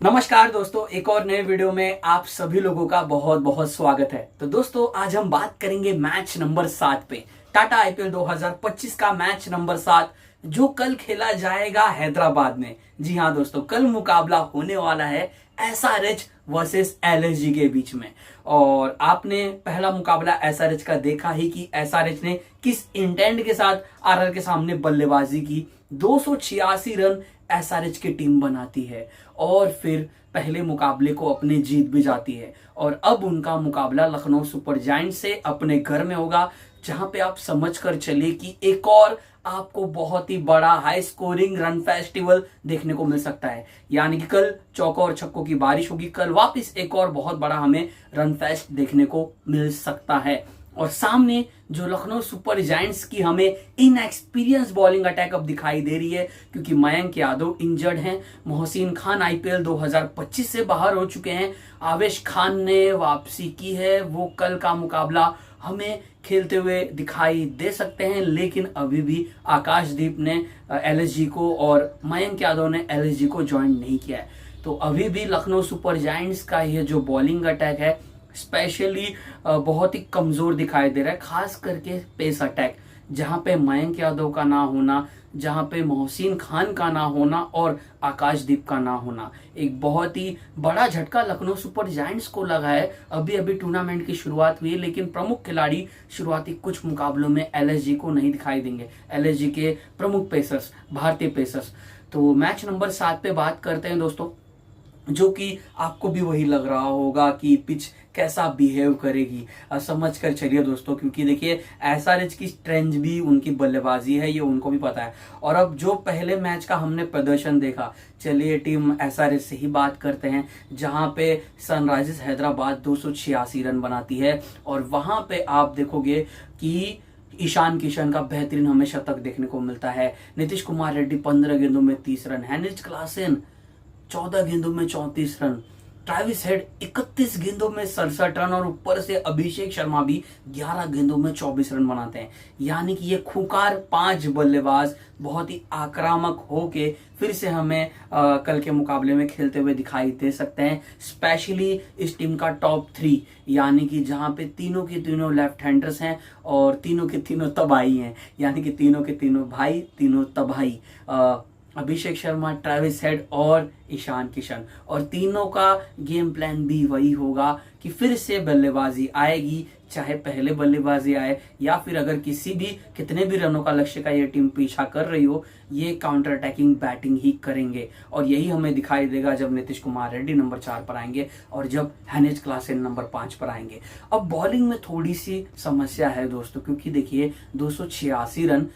नमस्कार दोस्तों, एक और नए वीडियो में आप सभी लोगों का बहुत बहुत स्वागत है। तो दोस्तों आज हम बात करेंगे मैच नंबर 7 पे। टाटा आईपीएल 2025 का मैच नंबर 7 जो कल खेला जाएगा हैदराबाद में। जी हाँ दोस्तों, कल मुकाबला होने वाला है एसआरएच वर्सेस एलएसजी के बीच में। और आपने पहला मुकाबला एसआरएच का देखा ही कि एसआरएच ने किस इंटेंट के साथ आरआर के सामने बल्लेबाजी की। 286 रन एसआरएच की टीम बनाती है और फिर पहले मुकाबले को अपने जीत भी जाती है। और अब उनका मुकाबला लखनऊ सुपर जायंट्स से अपने घर में होगा, जहां पे आप समझ कर चलिए कि एक और आपको बहुत ही बड़ा हाई स्कोरिंग रन फेस्टिवल देखने को मिल सकता है। यानी कि कल चौकों और छक्कों की बारिश होगी, कल वापस एक और बहुत बड़ा हमें रन फेस्ट देखने को मिल सकता है। और सामने जो लखनऊ सुपर जायंट्स की हमें इनएक्सपीरियंस बॉलिंग अटैक अब दिखाई दे रही है, क्योंकि मयंक यादव इंजर्ड हैं। मोहसिन खान आईपीएल 2025 से बाहर हो चुके हैं। आवेश खान ने वापसी की है, वो कल का मुकाबला हमें खेलते हुए दिखाई दे सकते हैं। लेकिन अभी भी आकाशदीप ने एलएसजी को और मयंक यादव ने एलएसजी को ज्वाइन नहीं किया है। तो अभी भी लखनऊ सुपर जायंट्स का ये जो बॉलिंग अटैक है स्पेशली बहुत ही कमजोर दिखाई दे रहा है, खास करके पेस अटैक, जहां पे मयंक यादव का ना होना, जहां पे मोहसिन खान का ना होना और आकाशदीप का ना होना, एक बहुत ही बड़ा झटका लखनऊ सुपर जायंट्स को लगा है। अभी अभी टूर्नामेंट की शुरुआत हुई है, लेकिन प्रमुख खिलाड़ी शुरुआती कुछ मुकाबलों में एलएसजी को नहीं दिखाई देंगे। एलएसजी के प्रमुख पेसर्स, भारतीय पेसर्स। तो मैच नंबर 7 पे बात करते हैं दोस्तों, जो कि आपको भी वही लग रहा होगा कि पिच कैसा बिहेव करेगी। समझ कर चलिए दोस्तों, क्योंकि देखिए एसआरएच की स्ट्रेंथ भी उनकी बल्लेबाजी है, ये उनको भी पता है। और अब जो पहले मैच का हमने प्रदर्शन देखा, चलिए टीम एसआरएच से ही बात करते हैं, जहां पे सनराइजर्स हैदराबाद 286 रन बनाती है। और वहां पे आप देखोगे कि ईशान किशन का बेहतरीन हमें शतक देखने को मिलता है। नीतीश कुमार रेड्डी 15 गेंदों में 30 रन, हेनरिच क्लासेन 14 गेंदों में 34 रन, ट्रेविस हेड 31 गेंदों में 67 रन और ऊपर से अभिषेक शर्मा भी 11 गेंदों में 24 रन बनाते हैं। यानी कि ये खूंखार 5 बल्लेबाज बहुत ही आक्रामक होके फिर से हमें कल के मुकाबले में खेलते हुए दिखाई दे सकते हैं। स्पेशली इस टीम का टॉप 3, यानी कि जहां पे तीनों के तीनों लेफ्ट हैंडर्स हैं और तीनों के तीनों तबाही हैं, यानी कि तीनों के तीनों भाई, तीनों तबाही, अभिषेक शर्मा, ट्रेविस हेड और ईशान किशन। और तीनों का गेम प्लान भी वही होगा कि फिर से बल्लेबाजी आएगी, चाहे पहले बल्लेबाजी आए या फिर अगर किसी भी कितने भी रनों का लक्ष्य का ये टीम पीछा कर रही हो, ये काउंटर अटैकिंग बैटिंग ही करेंगे। और यही हमें दिखाई देगा जब नीतीश कुमार रेड्डी नंबर 4 पर आएंगे और जब हेनरिच क्लासेन नंबर 5 पर आएंगे। अब बॉलिंग में थोड़ी सी समस्या है दोस्तों, क्योंकि देखिए 286 रन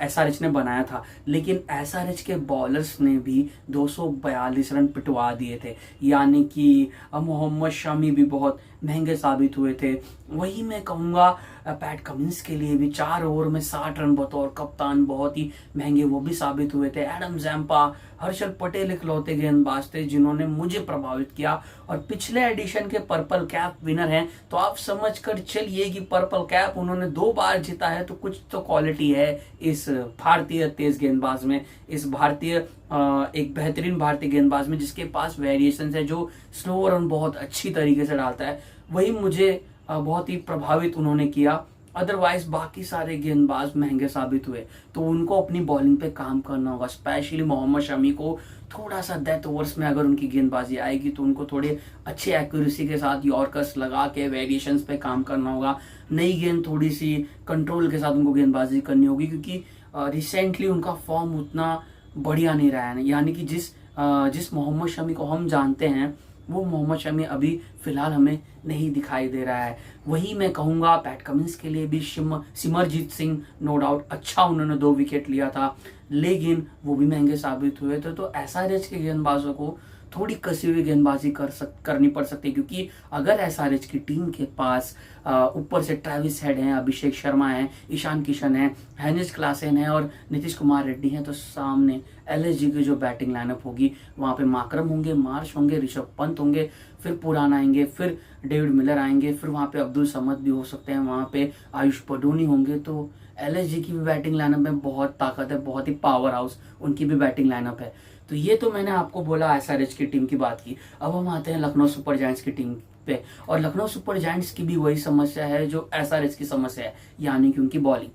एसआरएच ने बनाया था, लेकिन एसआरएच के बॉलर्स ने भी 242 रन पिटवा दिए थे। यानी कि मोहम्मद शमी भी बहुत महंगे साबित हुए थे। वही मैं कहूँगा पैट कमिंस के लिए भी 4 ओवर में 60 रन बतौर कप्तान बहुत ही महंगे वो भी साबित हुए थे। एडम जैम्पा, हर्षल पटेल इकलौते गेंदबाज थे जिन्होंने मुझे प्रभावित किया और पिछले एडिशन के पर्पल कैप विनर हैं। तो आप समझ कर चलिए कि पर्पल कैप उन्होंने 2 बार जीता है, तो कुछ तो क्वालिटी है इस भारतीय तेज गेंदबाज में, इस भारतीय एक बेहतरीन भारतीय गेंदबाज में, जिसके पास वेरिएशंस है, जो स्लो रन बहुत अच्छी तरीके से डालता है। वही मुझे बहुत ही प्रभावित उन्होंने किया। अदरवाइज बाकी सारे गेंदबाज महंगे साबित हुए, तो उनको अपनी बॉलिंग पे काम करना होगा। स्पेशली मोहम्मद शमी को थोड़ा सा डेथ ओवर्स में अगर उनकी गेंदबाजी आएगी तो उनको थोड़े अच्छे एक्यूरेसी के साथ यॉर्कर्स लगा के वेरिएशंस पे काम करना होगा। नई गेंद थोड़ी सी कंट्रोल के साथ उनको गेंदबाजी करनी होगी, क्योंकि रिसेंटली उनका फॉर्म उतना बढ़िया नहीं रहा है। यानी कि जिस मोहम्मद शमी को हम जानते हैं वो मोहम्मद शमी अभी फिलहाल हमें नहीं दिखाई दे रहा है। वही मैं कहूँगा पैट कमिंस के लिए भी सिमरजीत सिंह नो डाउट अच्छा, उन्होंने 2 विकेट लिया था, लेकिन वो भी महंगे साबित हुए थे। तो एसआरएच के गेंदबाजों को थोड़ी कसी हुई गेंदबाजी करनी पड़ सकती है, क्योंकि अगर एसआरएच की टीम के पास ऊपर से ट्रेविस हेड हैं, अभिषेक शर्मा हैं, ईशान किशन हैं, हेनरिच क्लासेन है और नीतीश कुमार रेड्डी हैं, तो सामने एलएसजी की जो बैटिंग लाइनअप होगी वहां पे माकरम होंगे, मार्श होंगे, ऋषभ पंत होंगे, फिर पुराना आएंगे, फिर डेविड मिलर आएंगे, फिर वहां पे अब्दुल समद भी हो सकते हैं, वहां पे आयुष पडोनी होंगे। तो एलएसजी की भी बैटिंग लाइनअप में बहुत ताकत है, बहुत ही पावर हाउस उनकी भी बैटिंग लाइनअप है। तो ये तो मैंने आपको बोला एसआरएच की टीम की बात की। अब हम आते हैं लखनऊ सुपर जायंट्स की टीम पे, और लखनऊ सुपर जायंट्स की भी वही समस्या है जो एसआरएच की समस्या है, यानी कि उनकी बॉलिंग।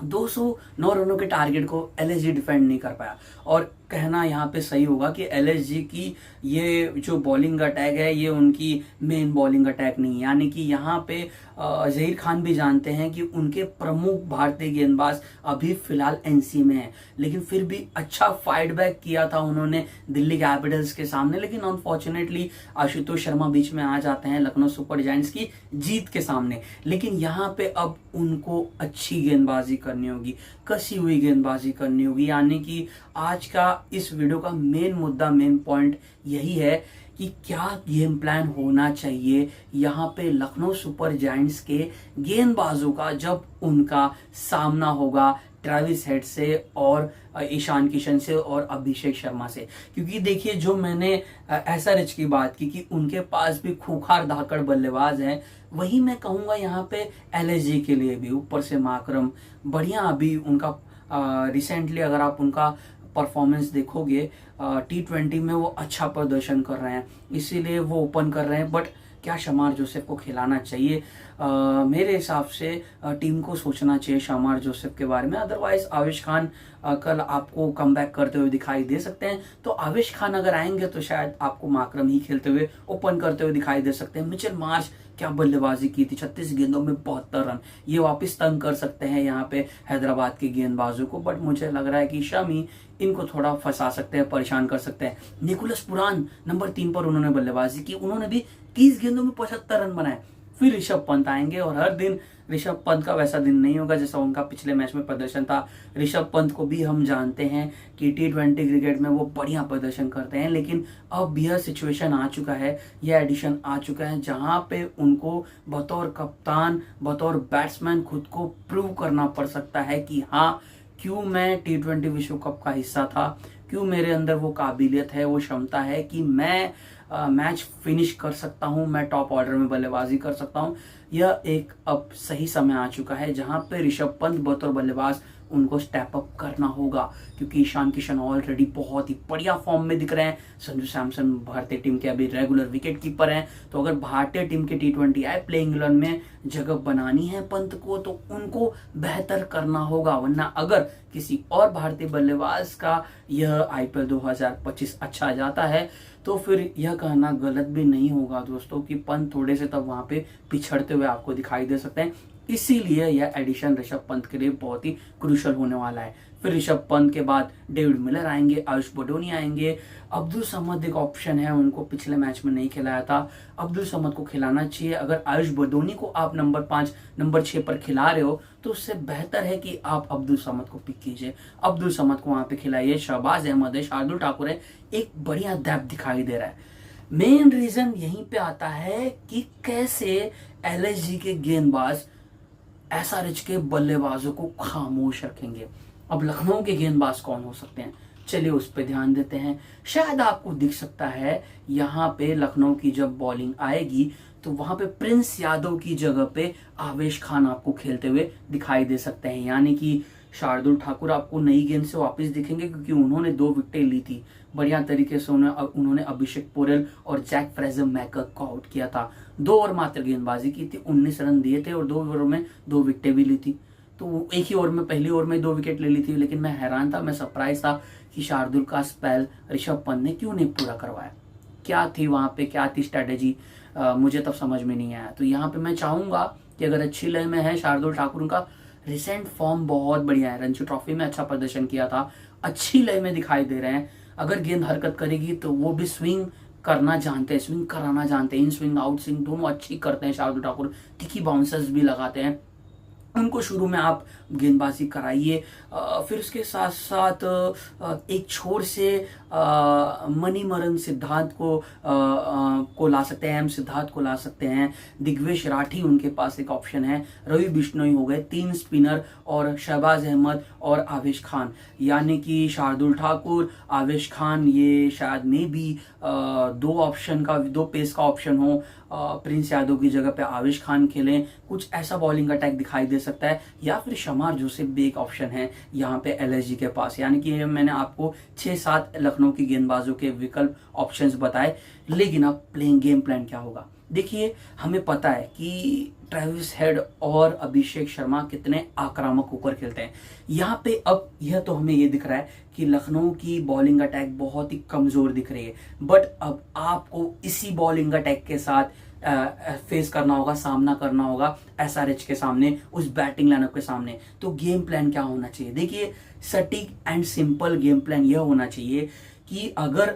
209 रनों के टारगेट को एलएसजी डिफेंड नहीं कर पाया, और कहना यहाँ पे सही होगा कि एलएसजी की ये जो बॉलिंग अटैक है ये उनकी मेन बॉलिंग अटैक नहीं है। यानी कि यहाँ पे जहीर खान भी जानते हैं कि उनके प्रमुख भारतीय गेंदबाज अभी फिलहाल एनसी में हैं, लेकिन फिर भी अच्छा फाइट बैक किया था उन्होंने दिल्ली कैपिटल्स के सामने। लेकिन अनफॉर्चुनेटली आशुतोष शर्मा बीच में आ जाते हैं लखनऊ सुपर जायंट्स की जीत के सामने। लेकिन यहाँ पे अब उनको अच्छी गेंदबाजी करनी होगी, कसी हुई गेंदबाजी करनी होगी। यानी कि आज का इस वीडियो का मेन मुद्दा, मेन पॉइंट यही है कि क्या गेम प्लान होना चाहिए यहाँ पे लखनऊ सुपर जायंट्स के गेंदबाजों का जब उनका सामना होगा ट्रेविस हेड से और ईशान किशन से और अभिषेक शर्मा से। क्योंकि देखिए, जो मैंने एसआरएच की बात की कि उनके पास भी खूंखार धाकड़ बल्लेबाज हैं, वही मैं कहूंगा यहाँ पे एलएसजी के लिए भी। ऊपर से माकरम बढ़िया अभी उनका रिसेंटली अगर आप उनका परफॉर्मेंस देखोगे T20 में वो अच्छा प्रदर्शन कर रहे हैं, इसीलिए वो ओपन कर रहे हैं। बट क्या शमार जोसेफ को खिलाना चाहिए? मेरे हिसाब से टीम को सोचना चाहिए शमार जोसेफ के बारे में। अदरवाइज आवेश खान कल आपको कमबैक करते हुए दिखाई दे सकते हैं। तो आवेश खान अगर आएंगे तो शायद आपको माकरम ही खेलते हुए, ओपन करते हुए दिखाई दे सकते हैं। मिचेल मार्श क्या बल्लेबाजी की थी, 36 गेंदों में 72 रन, ये वापस तंग कर सकते हैं यहाँ पे हैदराबाद के गेंदबाजों को। बट मुझे लग रहा है कि शमी इनको थोड़ा फंसा सकते हैं, परेशान कर सकते हैं। निकोलस पुरान नंबर 3 पर उन्होंने बल्लेबाजी की, उन्होंने भी 30 गेंदों में 75 रन बनाए। फिर ऋषभ पंत आएंगे, और हर दिन ऋषभ पंत का वैसा दिन नहीं होगा जैसा उनका पिछले मैच में प्रदर्शन था। ऋषभ पंत को भी हम जानते हैं कि T20 क्रिकेट में वो बढ़िया प्रदर्शन करते हैं, लेकिन अब यह सिचुएशन आ चुका है, यह एडिशन आ चुका है जहां पे उनको बतौर कप्तान, बतौर बैट्समैन खुद को प्रूव करना पड़ सकता है कि हाँ, क्यों मैं T20 विश्व कप का हिस्सा था, क्यों मेरे अंदर वो काबिलियत है, वो क्षमता है कि मैं मैच फिनिश कर सकता हूं, मैं टॉप ऑर्डर में बल्लेबाजी कर सकता हूं। यह एक अब सही समय आ चुका है जहां पे ऋषभ पंत बतौर बल्लेबाज उनको स्टेप अप करना होगा, क्योंकि ईशान किशन ऑलरेडी बहुत ही बढ़िया फॉर्म में दिख रहे हैं। संजू सैमसन भारतीय टीम के अभी रेगुलर विकेट कीपर हैं। तो अगर भारतीय टीम के T20 आए प्लेइंग 11 में जगह बनानी है पंत को, तो उनको बेहतर करना होगा। वरना अगर किसी और भारतीय बल्लेबाज का यह IPL 2025 अच्छा जाता है तो फिर यह कहना गलत भी नहीं होगा दोस्तों कि पंत थोड़े से तब वहां पे पिछड़ते हुए आपको दिखाई दे सकते हैं। इसीलिए यह एडिशन ऋषभ पंत के लिए बहुत ही क्रूशल होने वाला है। फिर ऋषभ पंत के बाद डेविड मिलर आएंगे, आयुष बडोनी आएंगे, अब्दुल समद एक ऑप्शन है, उनको पिछले मैच में नहीं खिलाया था, अब्दुल समद को खिलाना चाहिए। अगर आयुष बडोनी को आप नंबर 5, नंबर 6 पर खिला रहे हो तो उससे बेहतर है कि आप अब्दुल समद को पिक कीजिए, अब्दुल समद को वहां पे खिलाइए। शहबाज अहमद है, शार्दुल ठाकुर है, एक बढ़िया डेप्थ दिखाई दे रहा है। मेन रीजन यहीं पे आता है कि कैसे एलएसजी के गेंदबाज एसआरएच के बल्लेबाजों को खामोश रखेंगे। अब लखनऊ के गेंदबाज कौन हो सकते हैं, चलिए उस पर ध्यान देते हैं। शायद आपको दिख सकता है यहाँ पे लखनऊ की जब बॉलिंग आएगी तो वहां पे प्रिंस यादव की जगह पे आवेश खान आपको खेलते हुए दिखाई दे सकते हैं। यानी कि शार्दुल ठाकुर आपको नई गेंद से वापस दिखेंगे, क्योंकि उन्होंने 2 विकेटें ली थी बढ़िया तरीके से। उन्होंने अभिषेक पोरेल और जैक फ्रेजर मैकर को आउट किया था। 2 ओवर मात्र गेंदबाजी की थी, 19 रन दिए थे और 2 ओवरों में 2 विकेटें भी ली थी। तो एक ही ओवर में, पहली ओवर में 2 विकेट ले ली थी। लेकिन मैं हैरान था, मैं सरप्राइज था कि शार्दुल का स्पेल ऋषभ पंत ने क्यों नहीं पूरा करवाया। क्या थी वहां पे, क्या थी स्ट्रेटेजी, मुझे तब समझ में नहीं आया। तो यहाँ पे मैं चाहूंगा कि अगर अच्छी लय में है शार्दुल ठाकुर का रिसेंट फॉर्म बहुत बढ़िया है, रणजी ट्रॉफी में अच्छा प्रदर्शन किया था, अच्छी लय में दिखाई दे रहे हैं। अगर गेंद हरकत करेगी तो वो भी स्विंग करना जानते हैं, स्विंग कराना जानते हैं, इन स्विंग आउट स्विंग दोनों अच्छी करते हैं शार्दुल ठाकुर, तिखी बाउंसर्स भी लगाते हैं। उनको शुरू में आप गेंदबाजी कराइए, फिर उसके साथ साथ एक छोर से मणिमरन सिद्धार्थ को ला सकते हैं, सिद्धार्थ को ला सकते हैं, दिग्वेश राठी उनके पास एक ऑप्शन है, रवि बिश्नोई हो गए, 3 स्पिनर और शहबाज अहमद और आवेश खान। यानी कि शार्दुल ठाकुर, आवेश खान, ये शायद में भी 2 पेस का ऑप्शन हो। प्रिंस यादव की जगह पे आवेश खान खेलें, कुछ ऐसा बॉलिंग अटैक दिखाई दे सकता है, या फिर शमार जोसेफ भी एक ऑप्शन है यहाँ पे एलएसजी के पास। यानी कि मैंने आपको 6-7 लखनऊ की गेंदबाजों के विकल्प ऑप्शंस बताए, लेकिन अब प्लेइंग गेम प्लान क्या होगा। देखिए, हमें पता है कि ट्रेविस हेड और अभिषेक शर्मा कितने आक्रामक होकर खेलते हैं। यहाँ पे अब यह तो हमें ये दिख रहा है कि लखनऊ की बॉलिंग अटैक बहुत ही कमजोर दिख रही है, बट अब आपको इसी बॉलिंग अटैक के साथ फेस करना होगा, सामना करना होगा एसआरएच के सामने, उस बैटिंग लाइनअप के सामने। तो गेम प्लान क्या होना चाहिए? देखिए, सटीक एंड सिंपल गेम प्लान यह होना चाहिए कि अगर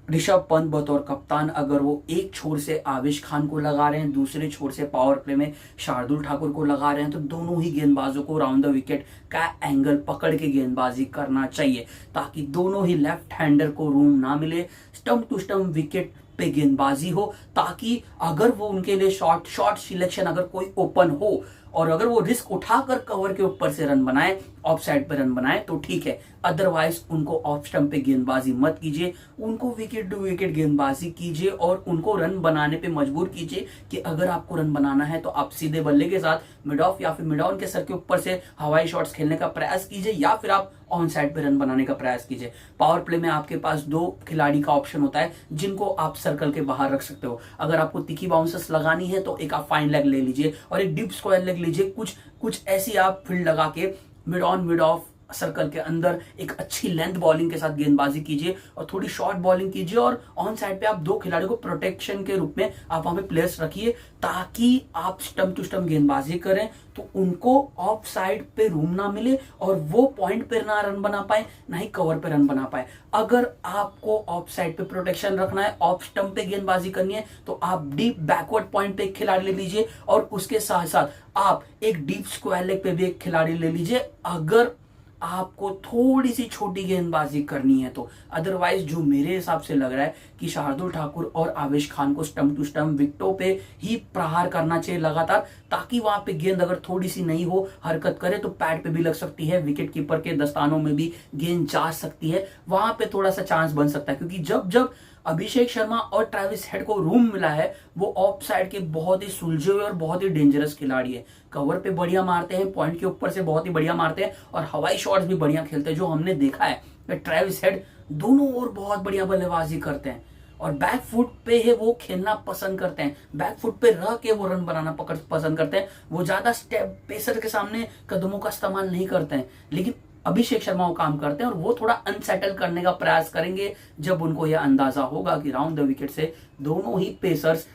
ऋषभ पंत बतौर कप्तान अगर वो एक छोर से आविश खान को लगा रहे हैं, दूसरे छोर से पावर प्ले में शार्दुल ठाकुर को लगा रहे हैं, तो दोनों ही गेंदबाजों को राउंड द विकेट का एंगल पकड़ के गेंदबाजी करना चाहिए, ताकि दोनों ही लेफ्ट हैंडर को रूम ना मिले, स्टंप टू स्टंप विकेट पे गेंदबाजी हो, ताकि अगर वो उनके लिए शॉर्ट सिलेक्शन अगर कोई ओपन हो और अगर वो रिस्क उठाकर कवर के ऊपर से रन बनाए, ऑफ साइड पे रन बनाए तो ठीक है, अदरवाइज उनको ऑफ स्टंप पे गेंदबाजी मत कीजिए, उनको विकेट टू विकेट गेंदबाजी कीजिए और उनको रन बनाने पे मजबूर कीजिए कि अगर आपको रन बनाना है तो आप सीधे बल्ले के साथ मिड ऑफ या फिर मिड ऑन के सर के ऊपर से हवाई शॉट्स खेलने का प्रयास कीजिए, या फिर आप ऑन साइड पे रन बनाने का प्रयास कीजिए। पावर प्ले में आपके पास 2 खिलाड़ी का ऑप्शन होता है जिनको आप सर्कल के बाहर रख सकते हो। अगर आपको तीखी बाउंसर्स लगानी है तो एक आप फाइन लेग ले लीजिए और एक डीप स्क्वायर लेग लीजिए, कुछ ऐसी आप फील्ड लगा के mid on mid of circle के अंदर एक अच्छी लेंथ बॉलिंग के साथ गेंदबाजी कीजिए और थोड़ी शॉर्ट बॉलिंग कीजिए, और ऑन साइड पे आप 2 खिलाड़ियों को प्रोटेक्शन के रूप में आप वहां पे प्लेयर्स रखिए, ताकि आप स्टंप टू स्टंप गेंदबाजी करें तो उनको ऑफ साइड पे रूम ना मिले और वो पॉइंट पे ना रन बना पाए, ना ही कवर पे रन बना पाए। अगर आपको ऑफ साइड पे प्रोटेक्शन रखना है, ऑफ स्टंप पे गेंदबाजी करनी है, तो आप डीप बैकवर्ड पॉइंट पे एक खिलाड़ी ले लीजिए और उसके साथ साथ आप एक डीप स्क्वायर लेग पे भी एक खिलाड़ी ले लीजिए, अगर आपको थोड़ी सी छोटी गेंदबाजी करनी है तो। अदरवाइज जो मेरे हिसाब से लग रहा है कि शार्दुल ठाकुर और आवेश खान को स्टंप टू स्टंप विकेटों पे ही प्रहार करना चाहिए लगातार, ताकि वहां पे गेंद अगर थोड़ी सी नहीं हो, हरकत करे तो पैड पे भी लग सकती है, विकेट कीपर के दस्तानों में भी गेंद जा सकती है, वहां पे थोड़ा सा चांस बन सकता है। क्योंकि जब जब अभिषेक शर्मा और ट्रेविस हेड को रूम मिला है, वो ऑफ साइड के बहुत ही सुलझे हुए और बहुत ही डेंजरस खिलाड़ी है, कवर पे बढ़िया मारते हैं, पॉइंट के ऊपर से बहुत ही बढ़िया मारते हैं और हवाई शॉट्स भी बढ़िया खेलते हैं। जो हमने देखा है कि ट्रेविस हेड दोनों ओर बहुत बढ़िया बल्लेबाजी करते हैं और बैक फुट पे है वो खेलना पसंद करते हैं, बैक फुट पे रह के वो रन बनाना पसंद करते हैं, वो ज्यादा स्टेप पेसर के सामने कदमों का इस्तेमाल नहीं करते हैं। लेकिन अभिषेक शर्मा वो काम करते हैं और वो थोड़ा अनसेटल करने का प्रयास करेंगे जब उनको यह अंदाजा होगा कि राउंड द विकेट से दोनों ही पेसर्स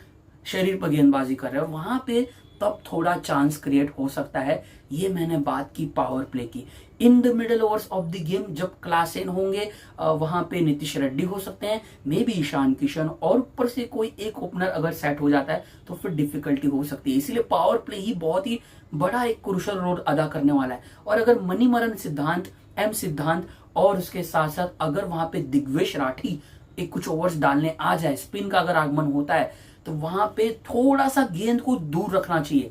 शरीर पर गेंदबाजी कर रहे हैं, और वहां पे तब थोड़ा चांस क्रिएट हो सकता है। ये मैंने बात की पावर प्ले की। In the middle overs of the game जब क्लासेन होंगे, वहां पे नीतीश रेड्डी हो सकते हैं, मे बी ईशान किशन, और ऊपर से कोई एक ओपनर अगर सेट हो जाता है तो फिर डिफिकल्टी हो सकती है। इसीलिए पावर प्ले ही बहुत ही बड़ा एक क्रूशल रोल अदा करने वाला है। और अगर मणिमरन सिद्धांत, एम सिद्धांत और उसके साथ साथ अगर वहां पे दिग्वेश राठी एक कुछ ओवर्स डालने आ जाए, स्पिन का अगर आगमन होता है, तो वहां पे थोड़ा सा गेंद को दूर रखना चाहिए,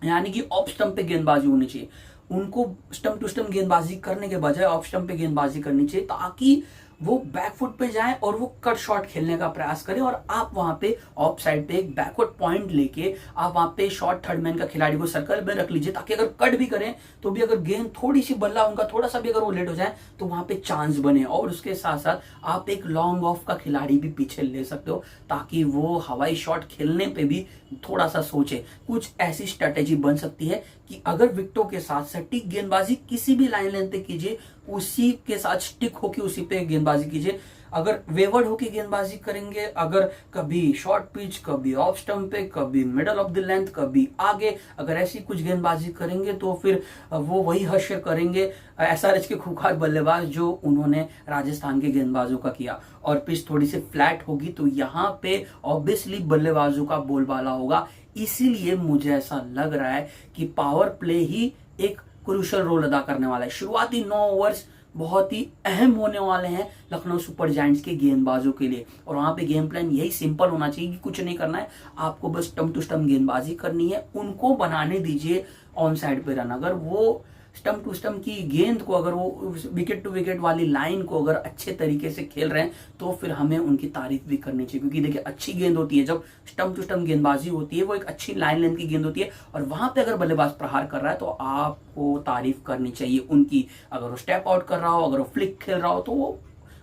यानी कि ऑफ स्टंप पे गेंदबाजी होनी चाहिए। उनको स्टंप टू स्टंप गेंदबाजी करने के बजाय ऑफ स्टंप पे गेंदबाजी करनी चाहिए, ताकि वो बैकफुट पे जाए और वो कट शॉट खेलने का प्रयास करें, और आप वहां पे ऑफ साइड पे एक बैकवर्ड पॉइंट लेके आप वहां पे शॉर्ट थर्ड मैन का खिलाड़ी को सर्कल में रख लीजिए, ताकि अगर कट भी करें तो भी अगर गेंद थोड़ी सी बल्ला उनका थोड़ा सा भी अगर वो लेट हो जाए तो वहां पे चांस बने। और उसके साथ साथ आप एक लॉन्ग ऑफ का खिलाड़ी भी पीछे ले सकते हो, ताकि वो हवाई शॉट खेलने पे भी थोड़ा सा सोचे। कुछ ऐसी स्ट्रेटेजी बन सकती है कि अगर विकेटों के साथ सटीक गेंदबाजी किसी भी लाइन लेंथ पे कीजिए, उसी के साथ स्टिक होके उसी पे गेंदबाजी कीजिए। अगर वेवर्ड होके गेंदबाजी करेंगे, अगर कभी शॉर्ट पिच, कभी ऑफ स्टंप पे, कभी मिडल ऑफ द लेंथ, कभी आगे, अगर ऐसी कुछ गेंदबाजी करेंगे तो फिर वो वही हश्र करेंगे एसआरएच के खूंखार बल्लेबाज जो उन्होंने राजस्थान के गेंदबाजों का किया। और पिच थोड़ी सी फ्लैट होगी तो यहाँ पे ऑब्वियसली बल्लेबाजों का बोलबाला होगा। इसीलिए मुझे ऐसा लग रहा है कि पावर प्ले ही एक क्रूशल रोल अदा करने वाला है। शुरुआती 9 ओवर्स बहुत ही अहम होने वाले हैं लखनऊ सुपर जायंट्स के गेंदबाजों के लिए, और वहां पे गेम प्लान यही सिंपल होना चाहिए कि कुछ नहीं करना है, आपको बस स्टंप टू स्टंप गेंदबाजी करनी है, उनको बनाने दीजिए ऑन साइड पे रन। अगर वो स्टंप टू स्टंप की गेंद को, अगर वो विकेट टू विकेट वाली लाइन को अगर अच्छे तरीके से खेल रहे हैं तो फिर हमें उनकी तारीफ भी करनी चाहिए। क्योंकि देखिए अच्छी गेंद होती है, जब स्टंप टू स्टंप गेंदबाजी होती है वो एक अच्छी लाइन लेंथ की गेंद होती है, और वहां पे अगर बल्लेबाज प्रहार कर रहा है तो आपको तारीफ करनी चाहिए उनकी। अगर वो स्टेप आउट कर रहा हो, अगर वो फ्लिक खेल रहा हो तो वो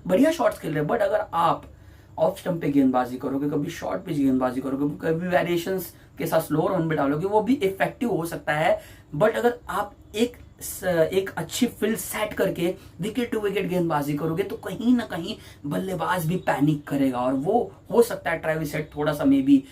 बढ़िया शॉट्स खेल रहे हैं। बट अगर आप ऑफ स्टंप पे गेंदबाजी करोगे, कभी शॉर्ट पिच गेंदबाजी करोगे, कभी वेरिएशंस के साथ स्लो रन पे डालोगे, वो भी इफेक्टिव हो सकता है। बट अगर आप एक अच्छी फील्ड सेट करके विकेट टू विकेट गेंदबाजी करोगे तो कहीं ना कहीं बल्लेबाज भी पैनिक करेगा, और वो हो सकता है ट्रेविस हेड थोड़ा सा मे बी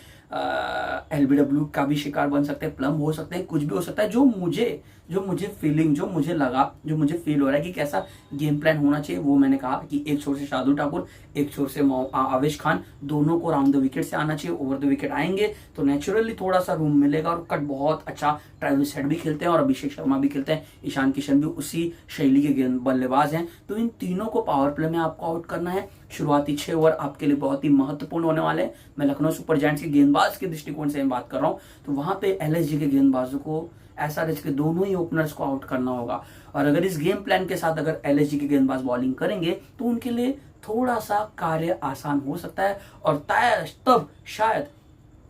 एलबीडब्ल्यू का भी शिकार बन सकते हैं, प्लम हो सकते हैं, कुछ भी हो सकता है। जो मुझे फीलिंग, जो मुझे लगा, जो मुझे फील हो रहा है कि कैसा गेम प्लान होना चाहिए, वो मैंने कहा कि एक छोर से शार्दुल ठाकुर, एक छोर से आवेश खान, दोनों को राउंड द विकेट से आना चाहिए। ओवर द विकेट आएंगे तो नेचुरली थोड़ा सा रूम मिलेगा, और कट बहुत अच्छा ट्रेविस हेड भी खेलते हैं और अभिषेक शर्मा भी खेलते हैं, ईशान किशन भी उसी शैली के गेंद बल्लेबाज हैं। तो इन तीनों को पावर प्ले में आपको आउट करना है। शुरुआती 6 ओवर आपके लिए बहुत ही महत्वपूर्ण होने वाले हैं। मैं लखनऊ सुपर जायंट्स के गेंदबाज के दृष्टिकोण से बात कर रहा हूं, तो वहां पे एलएसजी के गेंदबाजों को, एसआरएच के दोनों ही ओपनर्स को आउट करना होगा। और अगर इस गेम प्लान के साथ अगर एलएसजी के गेंदबाज बॉलिंग करेंगे तो उनके लिए थोड़ा सा कार्य आसान हो सकता है, और तब शायद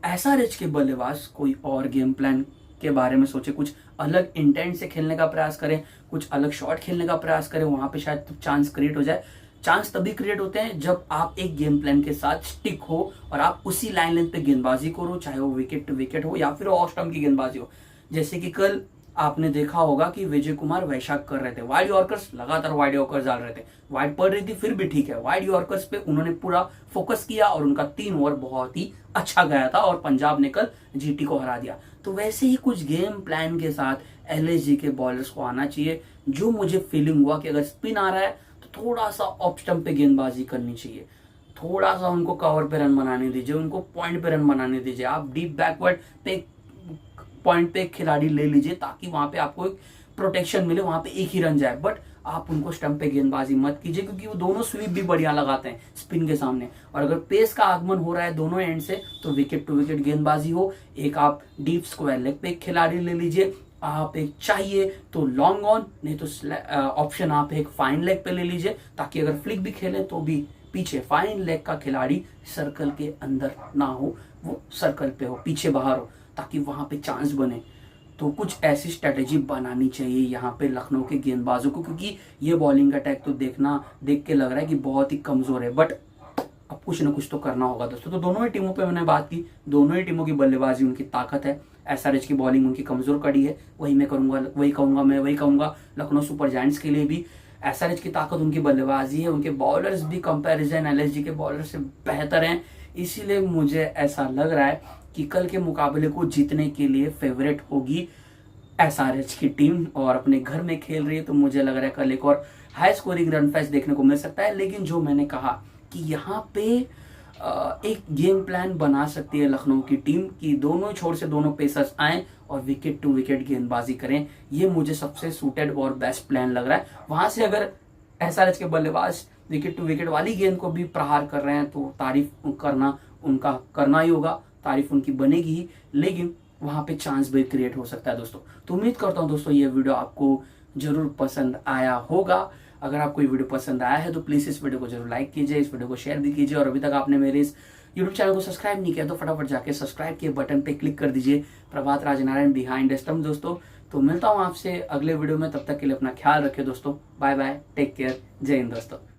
एसआरएच के बल्लेबाज कोई और गेम प्लान के बारे में सोचे, कुछ अलग इंटेंट से खेलने का प्रयास करें, कुछ अलग शॉट खेलने का प्रयास करें। वहां पे शायद चांस क्रिएट हो जाए। चांस तभी क्रिएट होते हैं जब आप एक गेम प्लान के साथ स्टिक हो और आप उसी लाइन लेंथ पे गेंदबाजी करो, चाहे वो विकेट टू विकेट हो या फिर ऑफ स्टंप की गेंदबाजी हो। जैसे कि कल आपने देखा होगा कि विजय कुमार वैशाख कर रहे थे, वाइड यॉर्कर्स, लगातार वाइड यॉर्कर्स डाल रहे थे, वाइड पड़ रही थी फिर भी ठीक है, वाइड यॉर्कर्स पे उन्होंने पूरा फोकस किया और उनका 3 ओवर बहुत ही अच्छा गया था और पंजाब ने कल जीटी को हरा दिया। तो वैसे ही कुछ गेम प्लान के साथ एलएसजी के बॉलर्स को आना चाहिए। जो मुझे फीलिंग हुआ कि अगर स्पिन आ रहा है तो थोड़ा सा ऑफ स्टंप पे गेंदबाजी करनी चाहिए, थोड़ा सा उनको कवर पे रन बनाने दीजिए, उनको पॉइंट पे रन बनाने दीजिए। आप डीप बैकवर्ड पे पॉइंट पे एक खिलाड़ी ले लीजिए ताकि वहां पे आपको एक प्रोटेक्शन मिले, वहां पे एक ही रन जाए। बट आप उनको स्टंप पे गेंदबाजी मत कीजिए, क्योंकि वो दोनों स्वीप भी बढ़िया लगाते हैं स्पिन के सामने। और अगर पेस का आगमन हो रहा है दोनों एंड से तो विकेट टू विकेट गेंदबाजी हो। एक आप डीप स्क्वायर लेग पे एक खिलाड़ी ले लीजिए, आप एक चाहिए तो लॉन्ग ऑन, नहीं तो ऑप्शन आप एक फाइन लेग पे ले लीजिए, ताकि अगर फ्लिक भी खेले तो भी पीछे फाइन लेग का खिलाड़ी सर्कल के अंदर ना हो, वो सर्कल पे हो, पीछे बाहर हो, ताकि वहां पे चांस बने। तो कुछ ऐसी स्ट्रेटेजी बनानी चाहिए यहाँ पे लखनऊ के गेंदबाजों को, क्योंकि ये बॉलिंग अटैक तो देख के लग रहा है कि बहुत ही कमजोर है। बट अब कुछ ना कुछ तो करना होगा दोस्तों। तो दोनों ही टीमों पे मैंने बात की, दोनों ही टीमों की बल्लेबाजी उनकी ताकत है, एसआरएच की बॉलिंग उनकी कमजोर कड़ी है। वही कहूंगा लखनऊ सुपर जायंट्स के लिए भी एसआरएच की ताकत उनकी बल्लेबाजी है, उनके बॉलर्स भी कंपैरिजन एलएसजी के बॉलर से बेहतर हैं। इसीलिए मुझे ऐसा लग रहा है कि कल के मुकाबले को जीतने के लिए फेवरेट होगी एसआरएच की टीम, और अपने घर में खेल रही है। तो मुझे लग रहा है कल एक और हाई स्कोरिंग रन फेस्ट देखने को मिल सकता है। लेकिन जो मैंने कहा कि यहाँ पे एक गेम प्लान बना सकती है लखनऊ की टीम कि दोनों छोर से दोनों पेसर्स आए और विकेट टू विकेट गेंदबाजी करें। ये मुझे सबसे सूटेड और बेस्ट प्लान लग रहा है। वहां से अगर एसआरएच के बल्लेबाज विकेट टू विकेट वाली गेंद को भी प्रहार कर रहे हैं तो तारीफ करना ही होगा, तारीफ उनकी बनेगी ही, लेकिन वहां पे चांस भी क्रिएट हो सकता है दोस्तों। तो उम्मीद करता हूं दोस्तों ये वीडियो आपको जरूर पसंद आया होगा। अगर आपको ये वीडियो पसंद आया है तो प्लीज इस वीडियो को जरूर लाइक कीजिए, इस वीडियो को शेयर भी कीजिए, और अभी तक आपने मेरे इस यूट्यूब चैनल को सब्सक्राइब नहीं किया तो फटाफट जाके सब्सक्राइब के बटन पे क्लिक कर दीजिए। प्रभात राजनारायण बिहाइंड द स्टंप दोस्तों। तो मिलता हूं आपसे अगले वीडियो में, तब तक के लिए अपना ख्याल रखिए दोस्तों। बाय बाय, टेक केयर, जय हिंद दोस्तों।